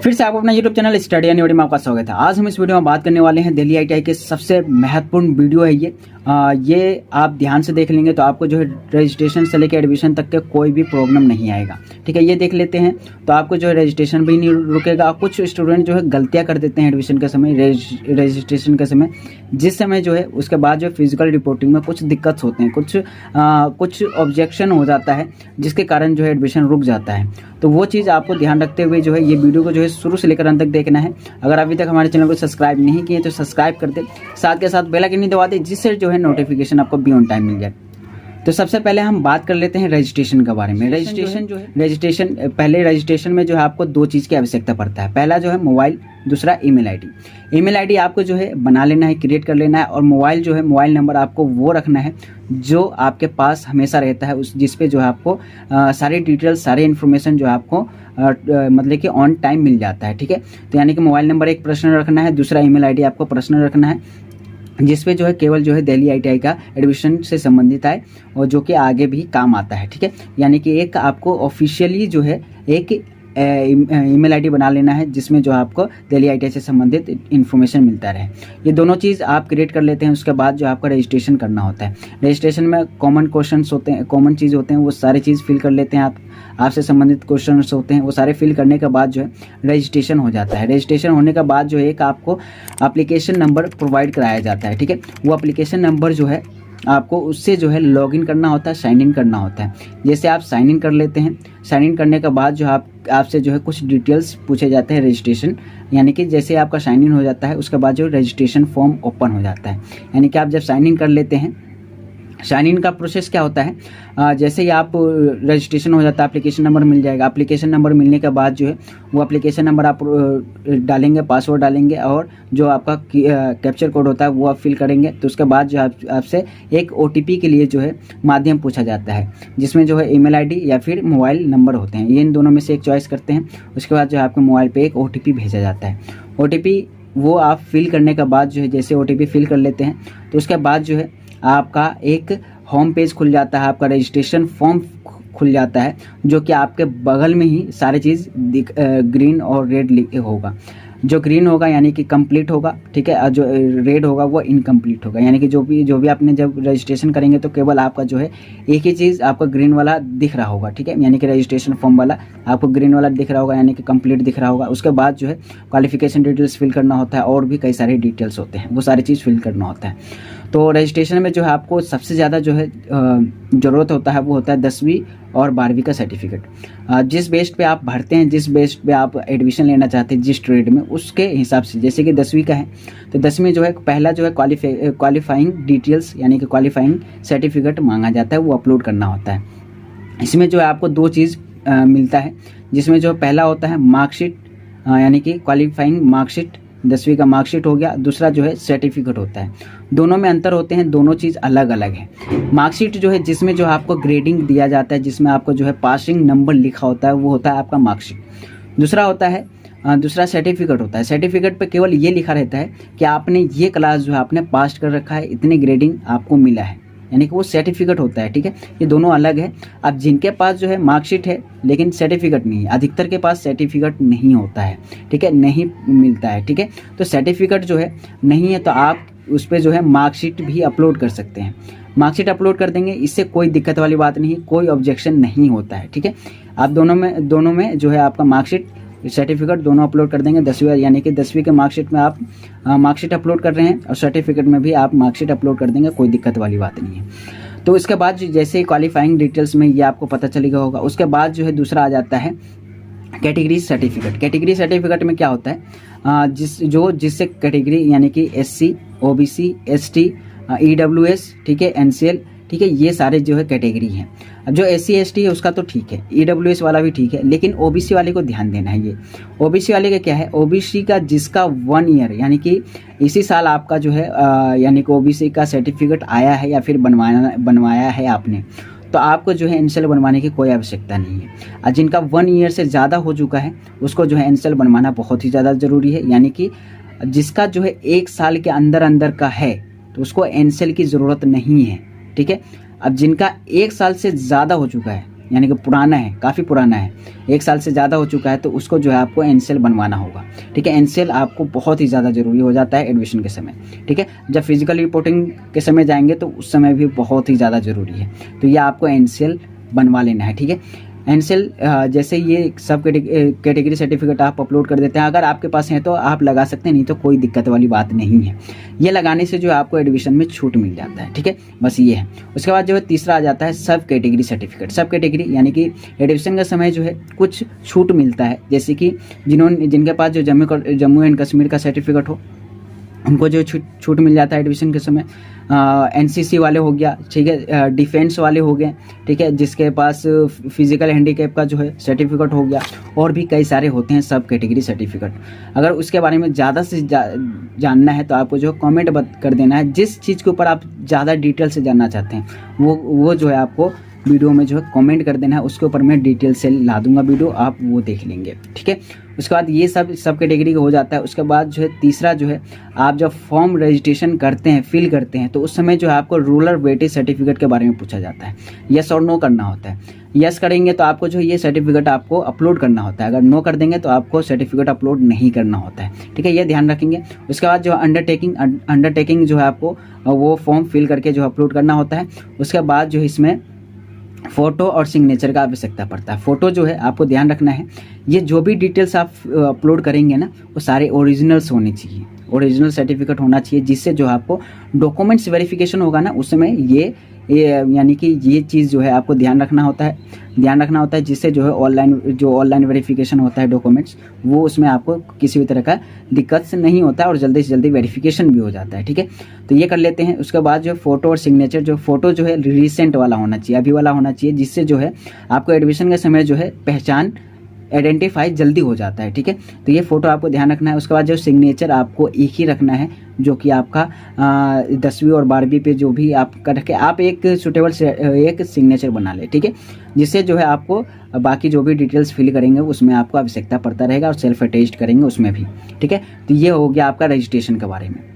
फिर से आपको अपना YouTube channel study and video में आपका स्वागत है। आज हम इस वीडियो में बात करने वाले हैं दिल्ली आईटीआई के सबसे महत्वपूर्ण वीडियो है ये आप ध्यान से देख लेंगे तो आपको जो है रजिस्ट्रेशन से लेकर एडमिशन तक के कोई भी प्रॉब्लम नहीं आएगा। ठीक है, ये देख लेते हैं तो आपको जो है रजिस्ट्रेशन भी नहीं रुकेगा। कुछ स्टूडेंट जो है गलतियाँ कर देते हैं एडमिशन के समय, रजिस्ट्रेशन के समय, जिस समय जो है उसके बाद जो फिजिकल रिपोर्टिंग में कुछ दिक्कत होते हैं, कुछ ऑब्जेक्शन हो जाता है जिसके कारण जो है एडमिशन रुक जाता है। तो वो चीज़ आपको ध्यान रखते हुए जो है ये वीडियो को जो है शुरू से लेकर अंत तक देखना है। अगर अभी तक हमारे चैनल को सब्सक्राइब नहीं किए तो सब्सक्राइब कर दे, साथ के साथ बेल आइकन दबा दे जिससे जो है नोटिफिकेशन आपको भी ऑन टाइम मिल जाए। तो सबसे पहले हम बात कर लेते हैं रजिस्ट्रेशन के बारे में। रजिस्ट्रेशन में जो है आपको दो चीज़ की आवश्यकता पड़ता है। पहला जो है मोबाइल, दूसरा ईमेल आईडी। ईमेल आईडी आपको जो है बना लेना है, क्रिएट कर लेना है, और मोबाइल जो है मोबाइल नंबर आपको वो रखना है जो आपके पास हमेशा रहता है, उस जिस पे जो है आपको सारी डिटेल्स, सारी इन्फॉर्मेशन जो है आपको मतलब कि ऑन टाइम मिल जाता है। ठीक है, तो यानी कि मोबाइल नंबर एक पर्सनल रखना है, दूसरा ईमेल आईडी आपको पर्सनल रखना है, जिसपे जो है केवल जो है दिल्ली आईटीआई का एडमिशन से संबंधित है और जो कि आगे भी काम आता है। ठीक है, यानी कि एक आपको ऑफिशियली जो है एक ईमेल आईडी बना लेना है जिसमें जो आपको दिल्ली आईटीआई से संबंधित इन्फॉर्मेशन मिलता रहे। ये दोनों चीज़ आप क्रिएट कर लेते हैं। उसके बाद जो आपका रजिस्ट्रेशन करना होता है, रजिस्ट्रेशन में कॉमन क्वेश्चंस होते हैं, कॉमन चीज़ होते हैं, वो सारी चीज़ फिल कर लेते हैं। आपसे संबंधित क्वेश्चंस होते हैं, वो सारे फिल करने के बाद जो है रजिस्ट्रेशन हो जाता है। रजिस्ट्रेशन होने के बाद जो है एक आपको एप्लीकेशन नंबर प्रोवाइड कराया जाता है। ठीक है, वो एप्लीकेशन नंबर जो है आपको उससे जो है लॉगिन करना होता है, साइन इन करना होता है। जैसे आप साइन इन कर लेते हैं, साइन इन करने के बाद जो आपसे जो है कुछ डिटेल्स पूछे जाते हैं रजिस्ट्रेशन, यानी कि जैसे आपका साइन इन हो जाता है उसके बाद जो रजिस्ट्रेशन फॉर्म ओपन हो जाता है। यानी कि आप जब साइन इन कर लेते हैं, साइन इन का प्रोसेस क्या होता है, जैसे ही आप रजिस्ट्रेशन हो जाता है एप्लीकेशन नंबर मिल जाएगा। एप्लीकेशन नंबर मिलने के बाद जो है वो एप्लीकेशन नंबर आप डालेंगे, पासवर्ड डालेंगे और जो आपका कैप्चर कोड होता है वो आप फिल करेंगे। तो उसके बाद जो आपसे एक OTP के लिए जो है माध्यम पूछा जाता है, जिसमें जो है ईमेल आईडी या फिर मोबाइल नंबर होते हैं। ये इन दोनों में से एक चॉइस करते हैं। उसके बाद जो है आपके मोबाइल पर एक OTP भेजा जाता है। OTP वो आप फिल करने के बाद जो है जैसे OTP फिल कर लेते हैं तो उसके बाद जो है आपका एक होम पेज खुल जाता है, आपका रजिस्ट्रेशन फॉर्म खुल जाता है, जो कि आपके बगल में ही सारी चीज़ ग्रीन और रेड होगा। जो ग्रीन होगा यानी कि कंप्लीट होगा, ठीक है, और जो रेड होगा वो इनकम्प्लीट होगा। यानी कि जो भी आपने जब रजिस्ट्रेशन करेंगे तो केवल आपका जो है एक ही चीज़ आपका ग्रीन वाला दिख रहा होगा। ठीक है, यानी कि रजिस्ट्रेशन फॉर्म वाला आपको ग्रीन वाला दिख रहा होगा, यानी कि कंप्लीट दिख रहा होगा। उसके बाद जो है क्वालिफिकेशन डिटेल्स फिल करना होता है और भी कई सारे डिटेल्स होते हैं, वो सारी चीज़ फिल करना होता है। तो रजिस्ट्रेशन में जो है आपको सबसे ज़्यादा जो है ज़रूरत होता है वो होता है 10वीं और 12वीं का सर्टिफिकेट। जिस बेस्ड पे आप भरते हैं, जिस बेस्ड पे आप एडमिशन लेना चाहते हैं जिस ट्रेड में, उसके हिसाब से, जैसे कि 10वीं का है तो 10वीं जो है पहला जो है क्वालिफाइंग डिटेल्स यानी कि क्वालिफाइंग सर्टिफिकेट मांगा जाता है, वो अपलोड करना होता है। इसमें जो है आपको दो चीज़ मिलता है, जिसमें जो पहला होता है मार्कशीट, यानी कि क्वालिफाइंग मार्कशीट, 10वीं का मार्कशीट हो गया। दूसरा जो है सर्टिफिकेट होता है। दोनों में अंतर होते हैं, दोनों चीज़ अलग अलग है। मार्कशीट जो है जिसमें जो आपको ग्रेडिंग दिया जाता है, जिसमें आपको जो है पासिंग नंबर लिखा होता है, वो होता है आपका मार्कशीट। दूसरा होता है दूसरा सर्टिफिकेट होता है। सर्टिफिकेट पे केवल ये लिखा रहता है कि आपने ये क्लास जो है आपने पास कर रखा है, इतने ग्रेडिंग आपको मिला है, यानी कि वो सर्टिफिकेट होता है। ठीक है, ये दोनों अलग है। अब जिनके पास जो है मार्कशीट है लेकिन सर्टिफिकेट नहीं है, अधिकतर के पास सर्टिफिकेट नहीं होता है, ठीक है, नहीं मिलता है। ठीक है, तो सर्टिफिकेट जो है नहीं है तो आप उस पर जो है मार्कशीट भी अपलोड कर सकते हैं। मार्कशीट अपलोड कर देंगे, इससे कोई दिक्कत वाली बात नहीं, कोई ऑब्जेक्शन नहीं होता है। ठीक है, आप दोनों में जो है आपका मार्कशीट, सर्टिफिकेट दोनों अपलोड कर देंगे। 10वीं यानी कि 10वीं के मार्कशीट में आप मार्कशीट अपलोड कर रहे हैं और सर्टिफिकेट में भी आप मार्कशीट अपलोड कर देंगे, कोई दिक्कत वाली बात नहीं है। तो इसके बाद जैसे ही क्वालिफाइंग डिटेल्स में ये आपको पता चलेगा होगा। उसके बाद जो है दूसरा आ जाता है कैटेगरी सर्टिफिकेट। कैटेगरी सर्टिफिकेट में क्या होता है, जिससे कैटेगरी यानी कि SC, OBC, ST, EWS, ठीक है, NCL, ठीक है, ये सारे जो है कैटेगरी हैं। अब जो SC ST है उसका तो ठीक है, EWS वाला भी ठीक है, लेकिन OBC वाले को ध्यान देना है। ये OBC वाले का क्या है, OBC का जिसका 1 ईयर यानी कि इसी साल आपका जो है यानी कि OBC का सर्टिफिकेट आया है या फिर बनवाया है आपने, तो आपको जो है NCL बनवाने की कोई आवश्यकता नहीं है। और जिनका 1 ईयर से ज़्यादा हो चुका है उसको जो है NCL बनवाना बहुत ही ज़्यादा ज़रूरी है। यानी कि जिसका जो है 1 साल के अंदर का है तो उसको NCL की ज़रूरत नहीं है। ठीक है, अब जिनका 1 साल से ज़्यादा हो चुका है यानी कि पुराना है, काफ़ी पुराना है, 1 साल से ज़्यादा हो चुका है, तो उसको जो है आपको एनसीएल बनवाना होगा। ठीक है, एनसीएल आपको बहुत ही ज़्यादा ज़रूरी हो जाता है एडमिशन के समय। ठीक है, जब फिजिकल रिपोर्टिंग के समय जाएंगे तो उस समय भी बहुत ही ज़्यादा ज़रूरी है, तो ये आपको एनसीएल बनवा लेना है। ठीक है, एनसीएल जैसे ये सब कैटेगरी सर्टिफिकेट आप अपलोड कर देते हैं, अगर आपके पास है तो आप लगा सकते हैं, नहीं तो कोई दिक्कत वाली बात नहीं है। ये लगाने से जो है आपको एडमिशन में छूट मिल जाता है। ठीक है, बस ये है। उसके बाद जो है तीसरा आ जाता है सब कैटेगरी सर्टिफिकेट। सब कैटेगरी यानी कि एडमिशन का समय जो है कुछ छूट मिलता है, जैसे कि जिनके पास जो जम्मू एंड कश्मीर का सर्टिफिकेट हो उनको जो छूट मिल जाता है एडमिशन के समय। एनसीसी वाले हो गया, ठीक है, डिफेंस वाले हो गए, ठीक है, जिसके पास फिजिकल हैंडीकैप का जो है सर्टिफिकेट हो गया, और भी कई सारे होते हैं सब कैटेगरी सर्टिफिकेट। अगर उसके बारे में ज़्यादा से जानना है तो आपको जो कमेंट कर देना है, जिस चीज़ के ऊपर आप ज़्यादा डिटेल से जानना चाहते हैं वो जो है आपको वीडियो में जो है कमेंट कर देना है, उसके ऊपर मैं डिटेल से ला दूंगा वीडियो, आप वो देख लेंगे। ठीक है, उसके बाद ये सब कैटेगरी का हो जाता है। उसके बाद जो है तीसरा जो है, आप जब फॉर्म रजिस्ट्रेशन करते हैं, फिल करते हैं, तो उस समय जो है आपको रूरल वेटेज सर्टिफिकेट के बारे में पूछा जाता है, यस और नो करना होता है। यस करेंगे तो आपको जो ये सर्टिफिकेट आपको अपलोड करना होता है, अगर नो कर देंगे तो आपको सर्टिफिकेट अपलोड नहीं करना होता है। ठीक है, ये ध्यान रखेंगे। उसके बाद जो अंडरटेकिंग जो है आपको वो फॉर्म फिल करके जो अपलोड करना होता है। उसके बाद जो है इसमें फ़ोटो और सिग्नेचर का आवश्यकता पड़ता है। फ़ोटो जो है आपको ध्यान रखना है, ये जो भी डिटेल्स आप अपलोड करेंगे ना, वो सारे ओरिजिनल्स होने चाहिए, ओरिजिनल सर्टिफिकेट होना चाहिए, जिससे जो आपको डॉक्यूमेंट्स वेरिफिकेशन होगा ना, उस समय ये यानी कि ये चीज़ जो है आपको ध्यान रखना होता है, जिससे जो है ऑनलाइन वेरिफिकेशन होता है डॉक्यूमेंट्स, वो उसमें आपको किसी भी तरह का दिक्कत से नहीं होता है, और जल्दी से जल्दी वेरिफिकेशन भी हो जाता है। ठीक है, तो ये कर लेते हैं। उसके बाद जो फ़ोटो और सिग्नेचर, जो फ़ोटो जो है रिसेंट वाला होना चाहिए, अभी वाला होना चाहिए, जिससे जो है आपको एडमिशन के समय जो है पहचान आइडेंटिफाई जल्दी हो जाता है। ठीक है, तो ये फ़ोटो आपको ध्यान रखना है। उसके बाद जो सिग्नेचर आपको एक ही रखना है, जो कि आपका 10वीं और 12वीं पे जो भी आप करके आप एक सुटेबल एक सिग्नेचर बना ले। ठीक है, जिससे जो है आपको बाकी जो भी डिटेल्स फिल करेंगे उसमें आपको आवश्यकता पड़ता रहेगा, और सेल्फ अटेस्ट करेंगे उसमें भी। ठीक है, तो ये हो गया आपका रजिस्ट्रेशन के बारे में।